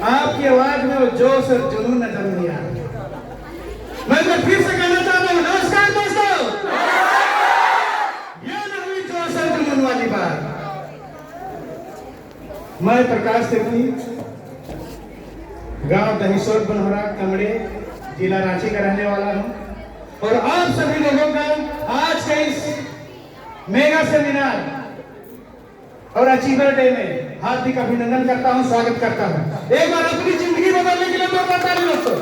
आपकी आवाज में वो जोश और जुनून नजर नहीं आ रहा। मैं तो फिर से कहना चाहता हूँ, नमस्कार दोस्तों। ये न हुई जोश और जुनून वाली बात। मैं प्रकाश तिर्की, गांव दहीसोर बनहरा कमरे, जिला रांची का रहने वाला हूँ और आप सभी लोगों का आज के इस मेगा सेमिनार और अचीवर डे में हार्दिक अभिनंदन करता हूं, स्वागत करता हूं। एक बार अपनी जिंदगी बदलने के लिए तो ताली दोस्तों।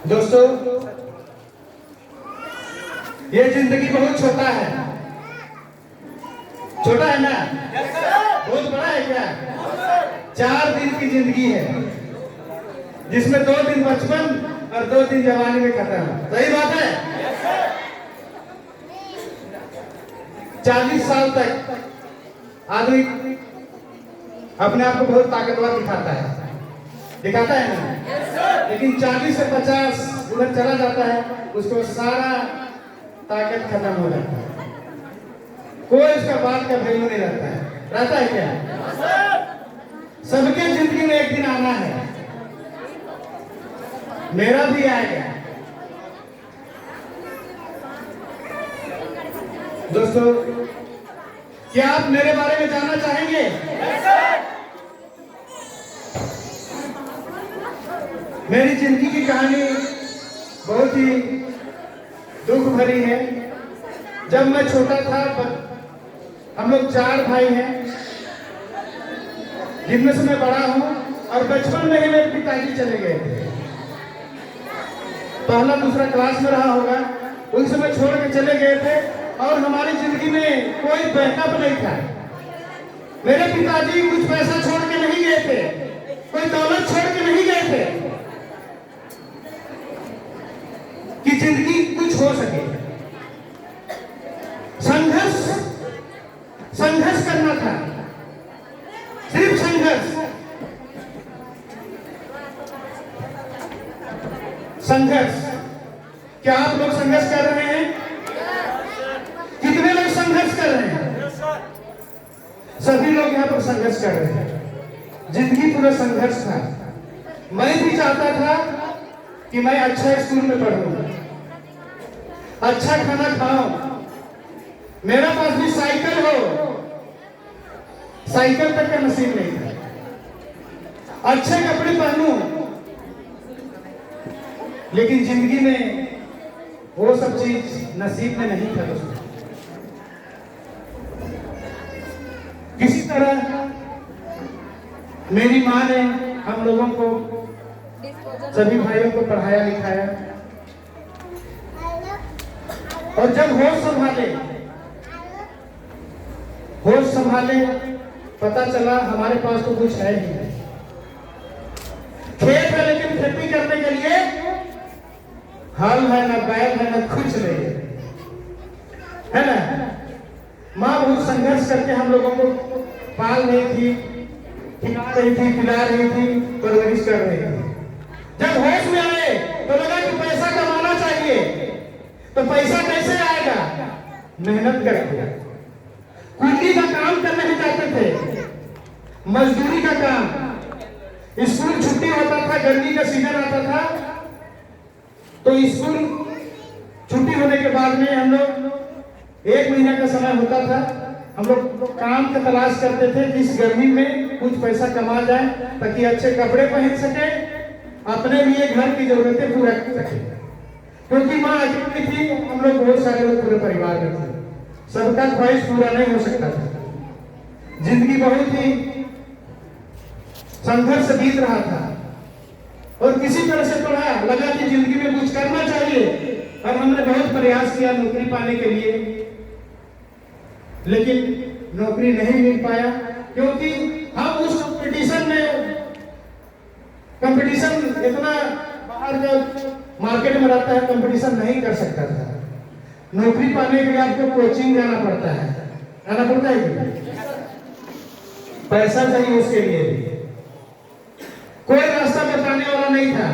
दोस्तों, ये जिंदगी बहुत छोटा है। छोटा है ना? बहुत बड़ा है क्या? 4 दिन की जिंदगी है, जिसमें 2 दिन बचपन और 2 दिन जवानी में खत्म। सही बात है? 40 साल तक आदमी अपने आप को बहुत ताकतवर दिखाता है ना? लेकिन 40 से 50 उधर चला जाता है, उसको सारा ताकत खत्म हो जाता है। कोई उसका बात का वैल्यू नहीं रहता है क्या? सबके जिंदगी में एक दिन आना है, मेरा भी आएगा। दोस्तों, क्या आप मेरे बारे में जानना चाहेंगे? मेरी जिंदगी की कहानी बहुत ही दुख भरी है। जब मैं छोटा था, हम लोग 4 भाई हैं, जिनमें से मैं बड़ा हूं और बचपन में ही मेरे पिताजी चले गए थे। पहला दूसरा क्लास में रहा होगा, उन समय छोड़ के चले गए थे और हमारी जिंदगी में कोई बैकअप नहीं था। मेरे पिताजी कुछ पैसा छोड़ के नहीं गए थे, कोई दौलत छोड़ के नहीं गए थे कि जिंदगी कुछ हो सके। संघर्ष करना था, सिर्फ संघर्ष। क्या आप लोग संघर्ष कर रहे हैं? कितने लोग संघर्ष कर रहे हैं? सभी लोग यहाँ पर संघर्ष कर रहे हैं। जिंदगी पूरा संघर्ष था। मैं भी चाहता था कि मैं अच्छा स्कूल में पढ़ूं, अच्छा खाना खाऊं, मेरा पास भी साइकिल हो। साइकिल तक का नसीब नहीं था। अच्छे कपड़े पहनूं, लेकिन जिंदगी में वो सब चीज नसीब में नहीं था दोस्तों। किसी तरह मेरी माँ ने हम लोगों को, सभी भाइयों को पढ़ाया लिखाया और जब होश संभाले पता चला हमारे पास तो कुछ है ही नहीं। खेत है, लेकिन खेती करने के लिए हल है ना, बैल है ना, कुछ नहीं है ना। माँ बहुत संघर्ष करके हम लोगों को पाल रही थी, खिला रही थी, पिला रही थी, परवरिश कर रही थी। जब होश में आए तो लगा कि पैसा कमाना चाहिए। तो पैसा कैसे आएगा? मेहनत करके। कुल्ली का काम करने भी जाते थे, मजदूरी का काम। स्कूल छुट्टी होता था, गर्मी का सीजन आता था, तो स्कूल छुट्टी होने के बाद में हम लोग 1 महीना का समय होता था, हम लोग काम का तलाश करते थे कि इस गर्मी में कुछ पैसा कमा जाए ताकि अच्छे कपड़े पहन सके, अपने लिए घर की जरूरतें पूरा कर सके। क्योंकि माँ अकेली थी, हम लोग बहुत सारे लोग पूरे परिवार में थे, सबका ख्वाहिश पूरा नहीं हो सकता था। जिंदगी बहुत ही संघर्ष बीत रहा था और किसी तरह से पढ़ा, लगा कि जिंदगी में कुछ करना चाहिए और हमने बहुत प्रयास किया नौकरी पाने के लिए, लेकिन नौकरी नहीं मिल पाया क्योंकि हम उस कंपटीशन इतना बाहर जब मार्केट में रहता है, कंपटीशन नहीं कर सकता था। नौकरी पाने के लिए आपको कोचिंग जाना पड़ता है कि पैसा चाहिए उसके लिए भी। कोई रास्ता बताने वाला नहीं था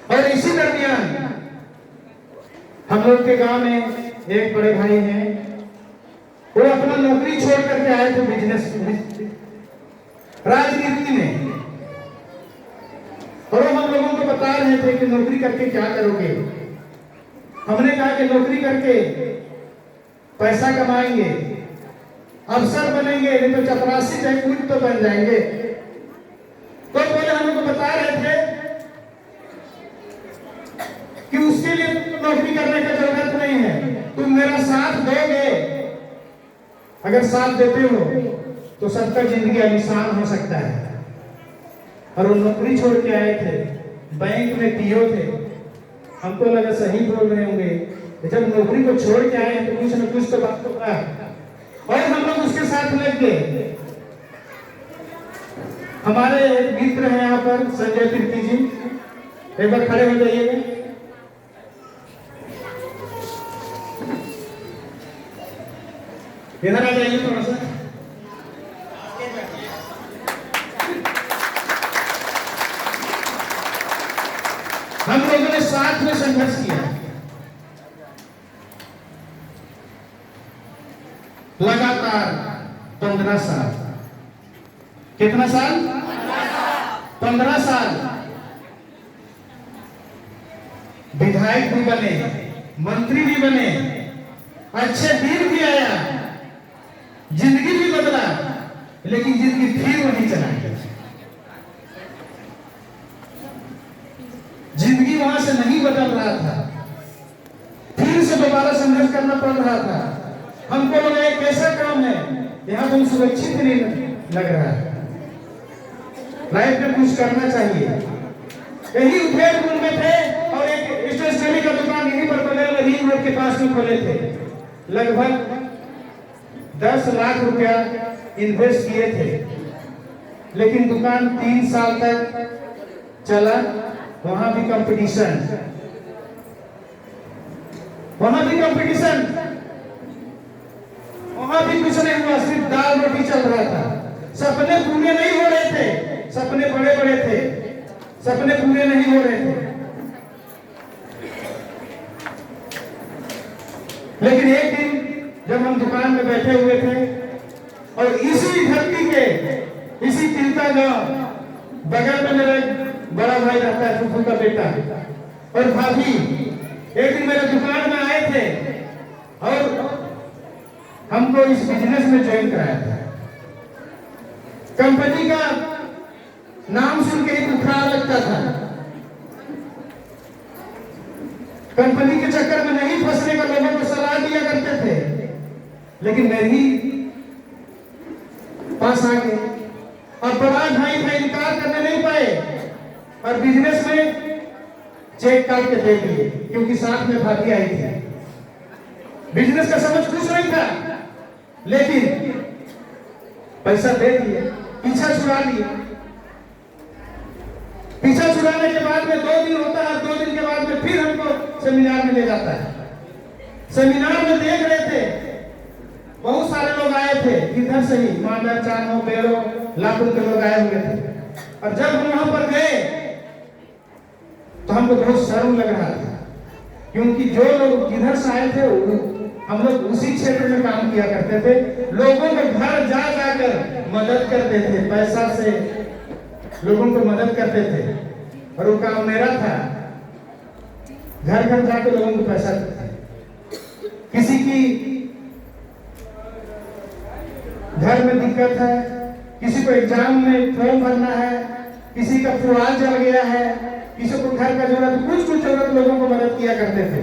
और इसी लोग के गांव में एक बड़े भाई हैं, वो अपना नौकरी छोड़ करके आए थे बिजनेस राजनीति में, और वो हम लोगों को बता रहे थे कि नौकरी करके क्या करोगे। हमने कहा कि नौकरी करके पैसा कमाएंगे, अफसर बनेंगे, नहीं तो चपरासी चाहे कुछ तो बन जाएंगे। तो बोले हम लोग बता रहे थे कि उसके लिए नौकरी करने की जरूरत नहीं है, तुम मेरा साथ दोगे। अगर साथ देते हो तो सबका जिंदगी आसान हो सकता है। और वो नौकरी छोड़ के आए थे, बैंक में पीओ थे। हमको लगा सही बोल रहे होंगे, जब नौकरी को छोड़ के आए तो कुछ न कुछ तो बात होगा, और हम लोग उसके साथ लग गए। हमारे एक मित्र हैं यहाँ पर, संजय कीर्ति जी, एक बार खड़े हो जाइएगा। इधर आ जाइए थोड़ा सा। हम लोगों ने साथ में संघर्ष किया लगातार 15 साल। कितना साल? 15 साल। विधायक भी बने, मंत्री भी बने, अच्छे दिन भी आया, जिंदगी भी बदला, लेकिन जिंदगी फिर वही चला गया। जिंदगी वहां से नहीं बदल रहा था, फिर से दोबारा संघर्ष करना पड़ रहा था। हमको लगा एक ऐसा काम है यहाँ तो सुरक्षित नहीं लग रहा है, लाइफ में कुछ करना चाहिए। यही उदयपुर में थे और एक स्टेशनरी का दुकान यहीं पर बगल में रिंग रोड के पास में खोले थे। लगभग 10 लाख रुपया इन्वेस्ट किए थे, लेकिन दुकान 3 साल तक चला। वहां भी कंपटीशन, वहां भी कंपटीशन, वहां भी कुछ नहीं हुआ, सिर्फ दाल रोटी चल रहा था। सपने पूरे नहीं हो रहे थे, सपने बड़े बड़े थे, सपने पूरे नहीं हो रहे थे। लेकिन एक दिन जब हम दुकान में बैठे हुए थे और इसी धरती के, इसी तिलका गांव बगल में मेरा बड़ा भाई रहता है, फूफू का बेटा और भाभी, एक दिन मेरे दुकान में आए थे और हमको इस बिजनेस में ज्वाइन कराया था। कंपनी का नाम सुन के ही बुखार लगता था। कंपनी के चक्कर में नहीं फंसने का लोगों को सलाह दिया करते थे, लेकिन मैं ही पास आ गए। अब बड़ा भाई था, इनकार करने नहीं पाए और बिजनेस में चेक काट के दे दिए, क्योंकि साथ में भाभी आई थी। बिजनेस का समझ कुछ नहीं था, लेकिन पैसा दे दिए, पीछा छुड़ा लिए। पीछा छुड़ाने के बाद में 2 दिन होता है, 2 दिन के बाद में फिर हमको सेमिनार में ले जाता है। सेमिनार में देख रहे थे, बहुत सारे लोग आए थे, किधर से ही मांडर, चानो, बेरो, लाखों के लोग आए हुए थे। और जब हम वहां पर गए तो हमको बहुत शर्म लग रहा था, क्योंकि जो लोग जिधर से आए थे हम लोग उसी क्षेत्र में काम किया करते थे। लोगों के घर जा जाकर मदद करते थे, पैसा से लोगों को मदद करते थे। और वो काम मेरा था, घर घर जाकर लोगों को पैसा देते। किसी की घर में दिक्कत है, किसी को एग्जाम में फॉर्म भरना है, किसी का पुआल जल गया है, किसी को घर का जरूरत, कुछ कुछ जरूरत लोगों को मदद किया करते थे,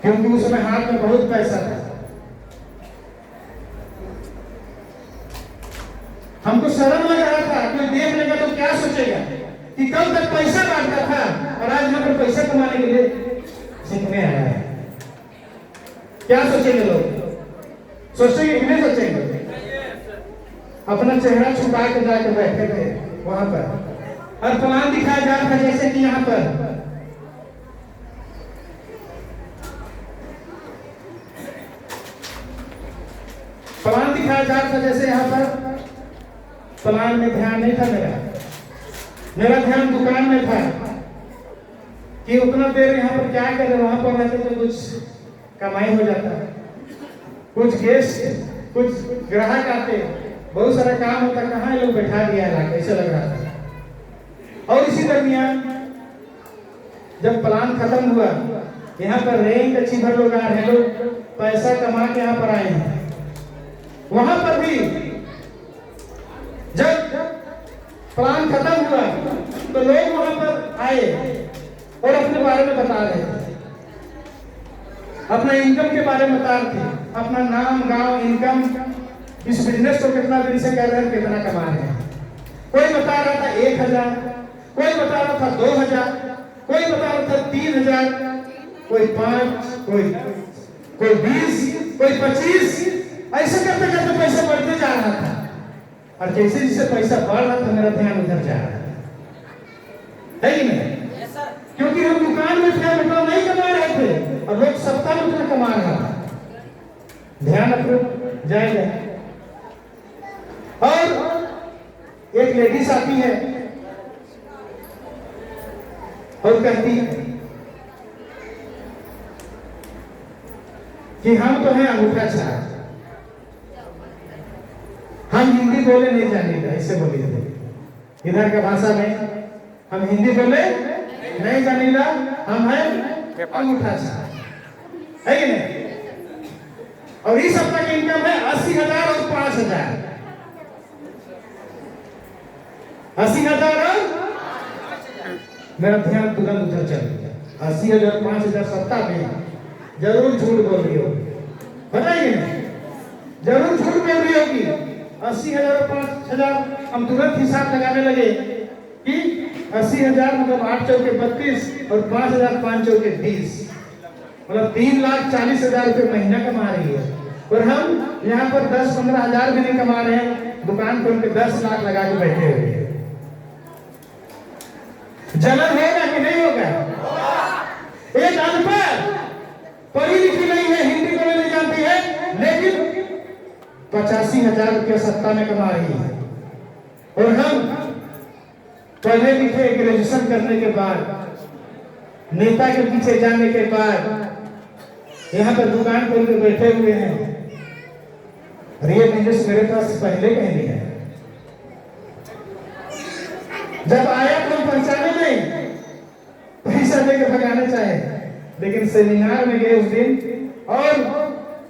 क्योंकि उस समय हाथ में बहुत पैसा था। हमको शर्म लग रहा था, कोई देख लेगा तो क्या सोचेगा कि कल तक पैसा बांटता था और आज यहाँ पर पैसा कमाने के लिए सीखने आया है। क्या सोचेंगे लोग? सोचेंगे कि नहीं सोचेंगे? अपना चेहरा छुपा के जाकर बैठे थे वहां पर और प्लान दिखाया जा रहा था, जैसे कि यहाँ पर प्लान दिखाया जा रहा था, जैसे यहाँ पर प्लान में ध्यान नहीं था मेरा ध्यान दुकान में था कि उतना देर यहाँ पर क्या करे, वहां पर रहते तो कुछ कमाई हो जाता, कुछ गेस्ट, कुछ ग्राहक आते, बहुत सारा काम होता, कहाँ ये लोग बैठा दिया ला, कैसे लग रहा था। और इसी दरमियान जब प्लान खत्म हुआ, यहाँ पर रैंक अच्छी भर लोग आ रहे हैं, लोग पैसा कमा के यहाँ पर आए हैं। वहां पर भी जब प्लान खत्म हुआ तो लोग वहां पर आए और अपने बारे में बता रहे थे, अपना इनकम के बारे में बता रहे थे, अपना नाम, गांव, इनकम, इस बिजनेस को कितना दिन से कर रहे हैं, कितना कमा रहे हैं। कोई बता रहा था 1000, कोई बता रहा था 2000, कोई बता रहा था 3000, कोई 5, कोई 20, कोई 25, ऐसे करते करते पैसा बढ़ते जा रहा था। और जैसे जैसे पैसा बढ़ रहा था मेरा ध्यान उधर जा रहा है कि नहीं? क्योंकि हम दुकान में थे, उतना नहीं कमा रहे थे और लोग सप्ताह में उतना कमा रहा था। ध्यान रखो जाएगा। और एक लेडीज आती है और कहती है कि हम तो हैं अंगूठा छाप, हम हिंदी बोले नहीं जानेगा, ऐसे बोली थे। इधर का भाषा में हम हिंदी बोले नहीं जानेगा, हम हैं अंगूठा छाप, है कि नहीं? और इस हफ्ता की इनकम है 80,000 और 5,000, 80,000 और मेरा ध्यान तुरंत उधर चल गया। 80,000 5,000 सप्ताह में जरूर झूठ बोल रही होगी, बताइए ना, जरूर झूठ बोल रही होगी। 80,000 और 5,000 हम तुरंत हिसाब लगाने लगे कि 80,000 मतलब 8 चौके 32 और 5,000 5 चौके 20, मतलब 3,40,000 रुपये महीना कमा रही है। और हम यहाँ पर 10-15 हजार भी नहीं कमा रहे हैं, दुकान खोल के 10 लाख लगा के बैठे हुए हैं। जलन होगा कि नहीं होगा? एक अनपढ़, पढ़ी लिखी नहीं है, हिंदी बोलने नहीं जानती है, लेकिन 85,000 रुपया सप्ताह में कमा रही है। और हम पढ़े लिखे, ग्रेजुएशन करने के बाद, नेता के पीछे जाने के बाद यहाँ पर दुकान खोल के बैठे हुए हैं। और ये बिजनेस मेरे पास पहले कहीं नहीं है। जब आया तो हम पहचाने नहीं, पैसा देकर भगाने चाहे, लेकिन सेमिनार में गए उस दिन और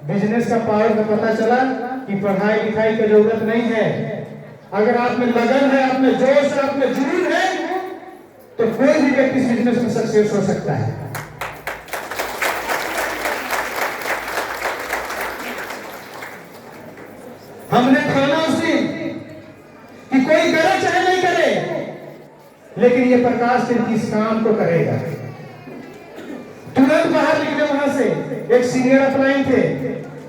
बिजनेस का पावर का पता चला कि पढ़ाई लिखाई की जरूरत नहीं है। अगर आप में लगन है, आप में जोश है, आप में जुनून है, तो कोई भी व्यक्ति इस बिजनेस में सक्सेस हो सकता है। हमने ठाना उस दिन कि कोई करे चाहे नहीं करे, लेकिन ये प्रकाश सिर्फ इस काम को करेगा। तुरंत बाहर निकले वहां से। एक सीनियर अपलाइन थे,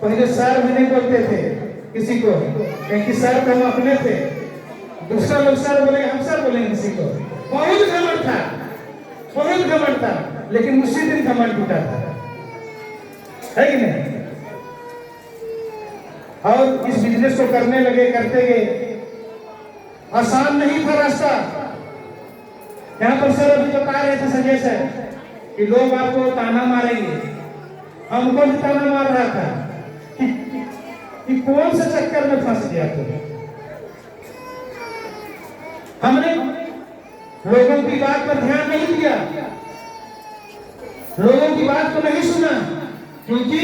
पहले सर भी नहीं बोलते थे किसी को, क्योंकि सर तो हम अपने थे। दूसरा लोग सर बोलेंगे, हम सर बोलेंगे किसी को। बहुत घमंड था, बहुत घमंड था, लेकिन उसी दिन घमंड टूटा था, है कि नहीं? और इस बिजनेस को करने लगे, करते गए। आसान नहीं था रास्ता। यहाँ पर सर अभी बता रहे थे संजय सर कि लोग आपको ताना मारेंगे। हमको भी ताना मार रहा था कि कौन से चक्कर में फंस गया तुम। हमने लोगों की बात पर ध्यान नहीं दिया, लोगों की बात को नहीं सुना, क्योंकि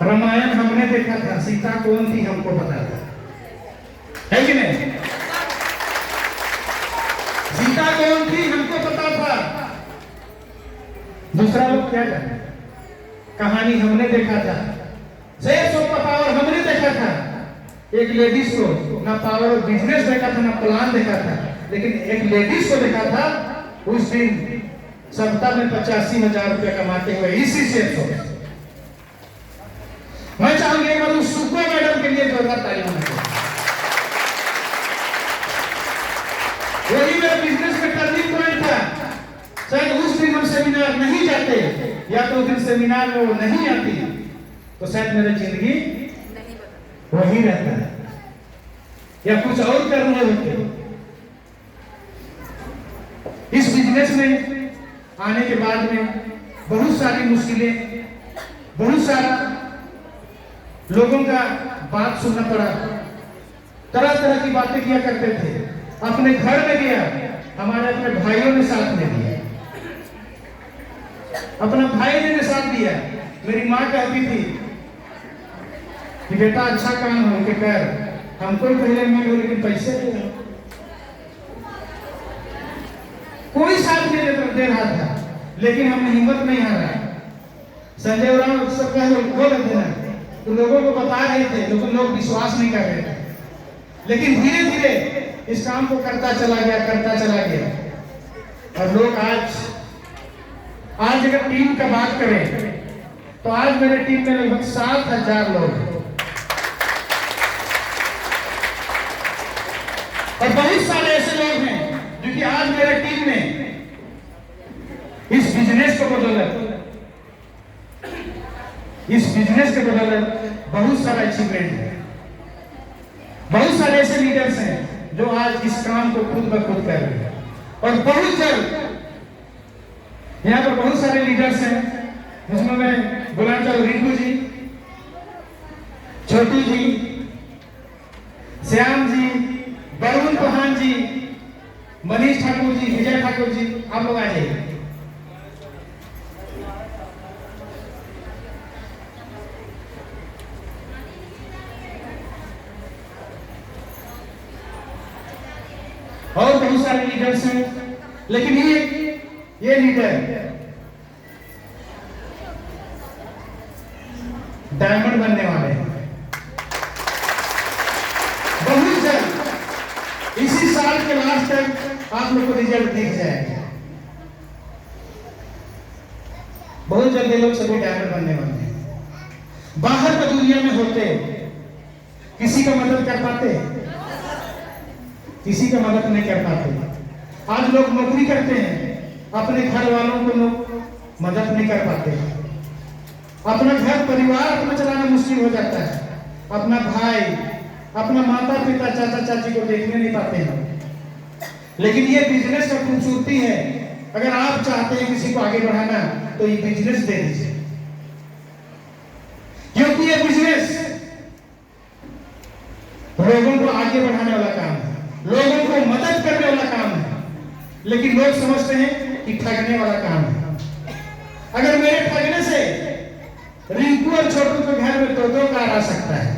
रामायण हमने देखा था, सीता कौन थी हमको पता था, है कि नहीं? सीता कौन थी हमको पता था। दूसरा लोग क्या जाने, कहानी हमने देखा था, शेष ऑफ पावर हमने देखा था। एक लेडीज को ना पावर ऑफ बिजनेस देखा था, ना प्लान देखा था, लेकिन एक लेडीज को देखा था उस दिन सप्ताह में 85,000 रुपया कमाते हुए इसी शेष को। मैं चाहूंगी एक बार उस सुको मैडम के लिए जोरदार ताली होना चाहिए। वही मेरा बिजनेस में टर्निंग पॉइंट था। शायद उस दिन हम सेमिनार नहीं जाते, या तो उस दिन सेमिनार में वो नहीं आती, तो शायद मेरी जिंदगी वही रहता है, या कुछ और करने होते। इस बिजनेस में आने के बाद में बहुत सारी मुश्किलें, बहुत सारा लोगों का बात सुनना पड़ा। तरह तरह की बातें किया करते थे। अपने घर में गया, हमारे अपने भाइयों ने साथ में दिया, अपना भाई ने साथ दिया। मेरी माँ कहती थी कि बेटा अच्छा काम हो के कर, हमको पहले मिल लेकिन पैसे दे। कोई साथ नहीं दे रहा था, लेकिन हमने हिम्मत नहीं हारा। संजय राव सब बोल रहे थे ना, तो लोगों को बता रहे थे, लेकिन लोग विश्वास नहीं कर रहे थे। लेकिन धीरे धीरे इस काम को करता चला गया। और लोग आज अगर टीम का बात करें तो आज मेरे टीम में लगभग 7,000 लोग हैं। और बहुत सारे ऐसे लोग हैं जो कि आज मेरे टीम में इस बिजनेस को बदौलत बहुत सारा अचीवमेंट है। बहुत सारे ऐसे लीडर्स हैं जो आज इस काम को खुद ब खुद कर रहे हैं। और बहुत जल्द यहाँ पर बहुत सारे लीडर्स हैं, जिसमें मैं बुलाना चाहूँ रिंकू जी, छोटू जी, श्याम जी, वरुण चौहान जी, मनीष ठाकुर जी, विजय ठाकुर जी, आप लोग आ जाइए। और बहुत सारे लीडर्स हैं, लेकिन ये लीडर डायमंड बनने वाले हैं बहुत जल्द। इसी साल के लास्ट तक आप लोग को रिजल्ट दिख जाएगा। बहुत जल्द ये लोग सभी डायमंड बनने वाले हैं। बाहर की दुनिया में होते किसी का मदद कर पाते, किसी का मदद नहीं कर पाते। आज लोग नौकरी करते हैं, अपने घर वालों को लोग मदद नहीं कर पाते। अपना घर परिवार अपना चलाना मुश्किल हो जाता है। अपना भाई, अपना माता पिता, चाचा चाची को देखने नहीं पाते हैं। लेकिन ये बिजनेस का खूबसूरती है, अगर आप चाहते हैं किसी को आगे बढ़ाना तो ये बिजनेस दे दीजिए, क्योंकि ये बिजनेस लोगों को आगे बढ़ाने वाला काम है, लोगों को मदद करने वाला काम है। लेकिन लोग समझते हैं कि ठगने वाला काम है। अगर मेरे ठगने से रिंकू और छोटू के घर में दो कार आ सकता है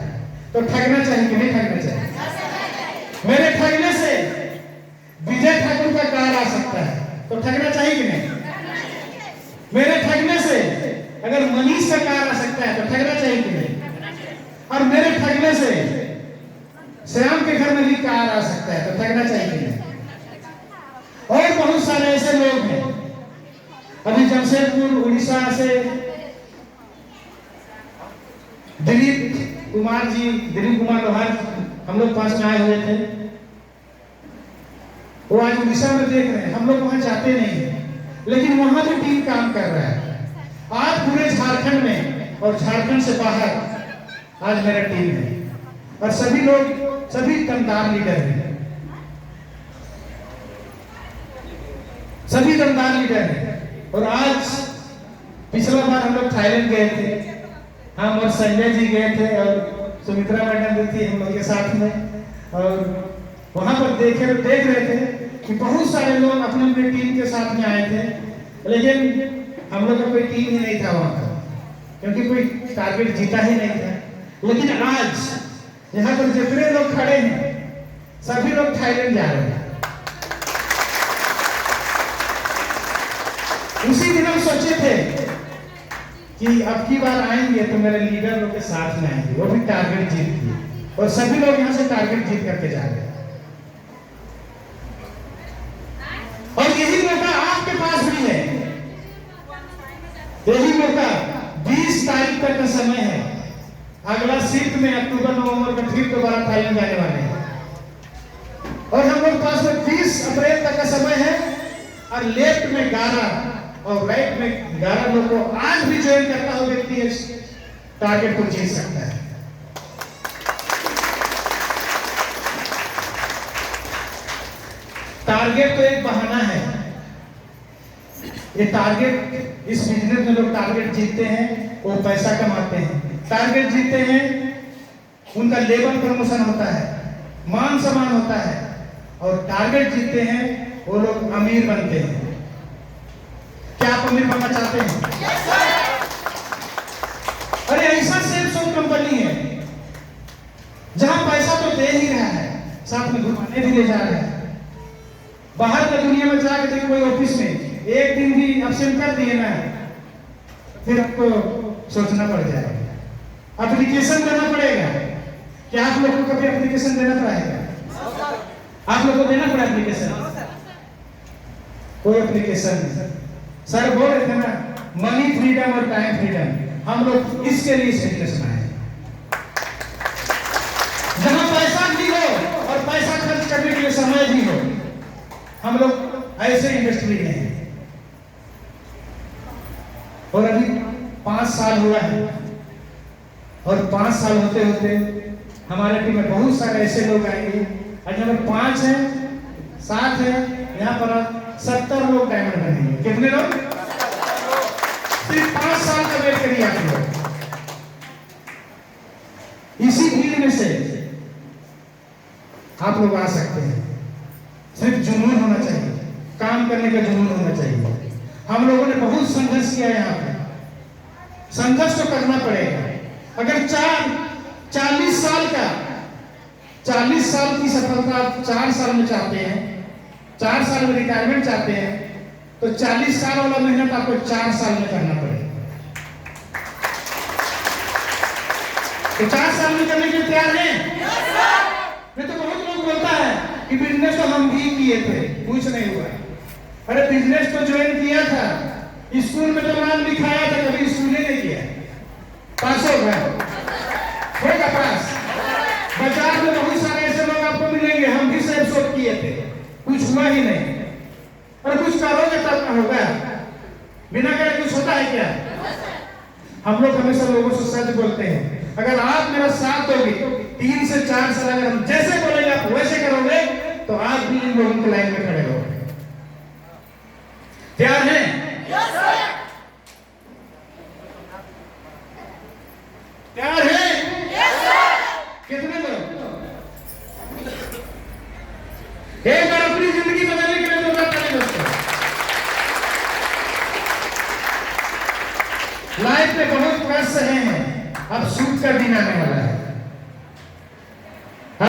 तो ठगना चाहिए कि नहीं ठगना चाहिए? मेरे ठगने से विजय ठाकुर का कार आ सकता है तो ठगना चाहिए कि नहीं? मेरे ठगने से अगर मनीष का कार आ सकता है तो ठगना चाहिए कि नहीं? और मेरे ठगने से श्याम के घर में भी कार आ सकता है तो ठगना चाहिए कि नहीं? और बहुत सारे ऐसे लोग हैं। अभी जमशेदपुर उड़ीसा से दिलीप कुमार लोहार हम लोग पास में आए हुए थे। वो आज उड़ीसा में देख रहे हैं। हम लोग वहां जाते नहीं हैं, लेकिन वहां भी टीम काम कर रहा है। आज पूरे झारखंड में और झारखंड से बाहर आज मेरा टीम है। और सभी लोग, सभी दमदार लीडर हैं, सभी दमदार लीडर हैं। और आज पिछला बार हम लोग थाईलैंड गए थे, हम और संजय जी गए थे और सुमित्रा मैडम भी थी हम लोग के साथ में। और वहां पर देख रहे थे कि बहुत सारे लोग अपने अपने टीम के साथ में आए थे, लेकिन हम लोग का कोई टीम ही नहीं था वहां पर, क्योंकि कोई टारगेट जीता ही नहीं था। लेकिन आज यहाँ पर जितने लोग खड़े हैं सभी लोग थाईलैंड जा रहे हैं। उसी दिन हम सोचे थे कि अब की बार आएंगे तो मेरे लीडर लोग के साथ में आएंगे, वो भी टारगेट जीत के, और सभी लोग यहाँ से टारगेट जीत करके जा रहे हैं। और यही मौका आपके पास भी है, यही मौका 20 तारीख तक का समय है। अगला शिफ्ट में अक्टूबर नवंबर में फिर दोबारा थाईलैंड जाने वाले हैं। और हम लोग पास में 30 अप्रैल तक का समय है। और लेफ्ट में 11 और राइट में 11 लोग को आज भी ज्वाइन करता हो व्यक्ति इस टारगेट को जीत सकता है। टारगेट तो एक बहाना है, ये टारगेट, इस बिजनेस में लोग टारगेट जीतते हैं, वो पैसा कमाते हैं। टारगेट जीतते हैं, उनका लेवल प्रमोशन होता है, मान सम्मान होता है, और टारगेट जीतते हैं वो लोग अमीर बनते हैं। क्या आप अमीर बनना चाहते हैं? अरे ऐसा सेल्स ऑफ कंपनी है जहां पैसा तो दे ही रहा है, साथ में घुमाने भी ले जा रहे हैं। बाहर की दुनिया में जाकर देखिए, कोई ऑफिस में एक दिन भी एब्सेंट कर दिए ना, फिर आपको सोचना पड़ जाएगा, एप्लीकेशन देना पड़ेगा। क्या आप लोग को कभी एप्लीकेशन देना पड़ेगा? आप लोग को देना पड़ा एप्लीकेशन? कोई एप्लीकेशन सर बोल रहे थे ना, मनी फ्रीडम और टाइम फ्रीडम, हम लोग इसके लिए बिजनेस बनाए जहां पैसा भी हो और पैसा खर्च करने के लिए समय भी हो। हम लोग ऐसे इंडस्ट्री में हैं। और अभी 5 साल हुआ है, और 5 साल होते होते हमारे टीम में बहुत सारे ऐसे लोग आएंगे। आज नंबर 5 है, 7 है, यहाँ पर 70 लोग डायमंड बनेंगे। कितने लोग? सिर्फ 5 साल का वेट करिए आप लोग। इसी फील्ड में से आप लोग आ सकते हैं। सिर्फ जुनून होना चाहिए, काम करने का जुनून होना चाहिए। हम लोगों ने बहुत संघर्ष किया यहाँ पे, संघर्ष तो करना पड़ेगा। अगर 40 साल की सफलता आप 4 साल में चाहते हैं, 4 साल में रिटायरमेंट चाहते हैं, तो 40 साल वाला मेहनत आपको 4 साल में करना पड़ेगा। तो 4 साल में करने के लिए तैयार हैं? मैं तो बहुत लोग बोलता है कि बिजनेस तो हम भी किए थे, कुछ नहीं हुआ। अरे बिजनेस तो ज्वाइन किया था, स्कूल में तो नाम लिखाया था, कभी स्कूल नहीं किया, पास हो गया, होगा पास। बाजार में बहुत सारे ऐसे लोग आपको मिलेंगे, हम भी सेल्स शॉप किए थे, कुछ हुआ ही नहीं। और कुछ करोगे तब ना होगा, बिना करे कुछ होता है क्या? हम लोग हमेशा लोगों से सच बोलते हैं। अगर आप मेरा साथ दोगे, 3 से 4 साल अगर हम जैसे बोलेंगे आप वैसे करोगे, तो आप भी इन लोगों की लाइन में खड़े हो। तैयार हैं? तैयार हैं? कितने लोग? एक बार अपनी जिंदगी बदलने के लिए जोरदार ताली दोस्तों। लाइफ में बहुत कष्ट सहे हैं, अब सुख का दिन आने वाला है।